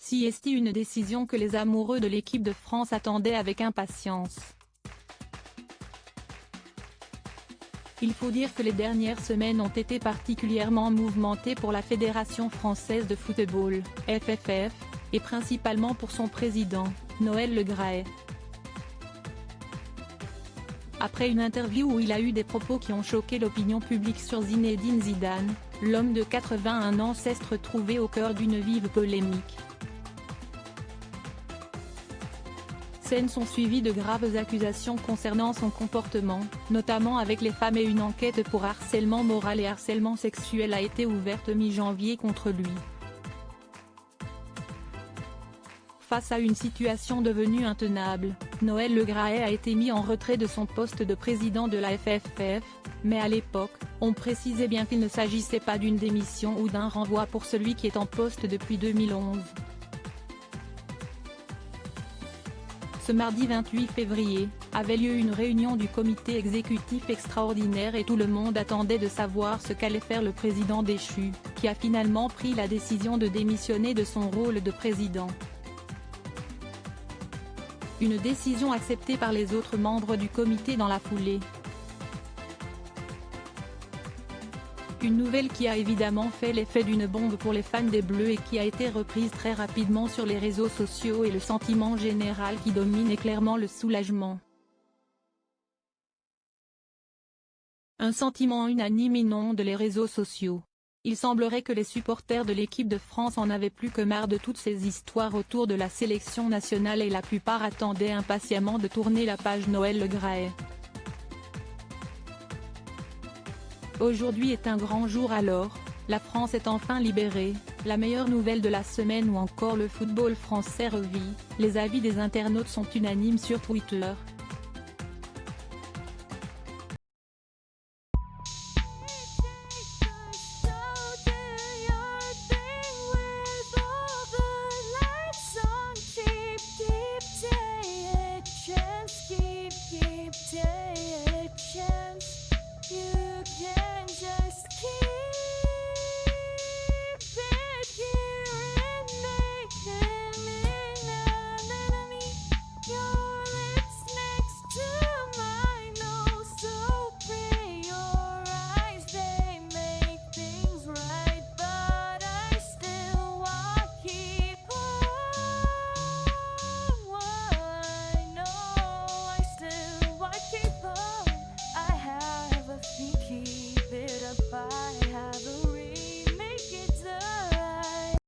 C'est une décision que les amoureux de l'équipe de France attendaient avec impatience. Il faut dire que les dernières semaines ont été particulièrement mouvementées pour la Fédération française de football, FFF, et principalement pour son président, Noël Le Graët. Après une interview où il a eu des propos qui ont choqué l'opinion publique sur Zinedine Zidane, l'homme de 81 ans s'est retrouvé au cœur d'une vive polémique. Sont suivies de graves accusations concernant son comportement, notamment avec les femmes, et une enquête pour harcèlement moral et harcèlement sexuel a été ouverte mi-janvier contre lui. Face à une situation devenue intenable, Noël Le Graët a été mis en retrait de son poste de président de la FFF, mais à l'époque, on précisait bien qu'il ne s'agissait pas d'une démission ou d'un renvoi pour celui qui est en poste depuis 2011. Ce mardi 28 février, avait lieu une réunion du comité exécutif extraordinaire et tout le monde attendait de savoir ce qu'allait faire le président déchu, qui a finalement pris la décision de démissionner de son rôle de président. Une décision acceptée par les autres membres du comité dans la foulée. Une nouvelle qui a évidemment fait l'effet d'une bombe pour les fans des Bleus et qui a été reprise très rapidement sur les réseaux sociaux, et le sentiment général qui domine est clairement le soulagement. Un sentiment unanime inonde les réseaux sociaux. Il semblerait que les supporters de l'équipe de France en avaient plus que marre de toutes ces histoires autour de la sélection nationale, et la plupart attendaient impatiemment de tourner la page Noël Le Graët. Aujourd'hui est un grand jour alors, la France est enfin libérée, la meilleure nouvelle de la semaine, ou encore le football français revit, les avis des internautes sont unanimes sur Twitter. Keep it apart.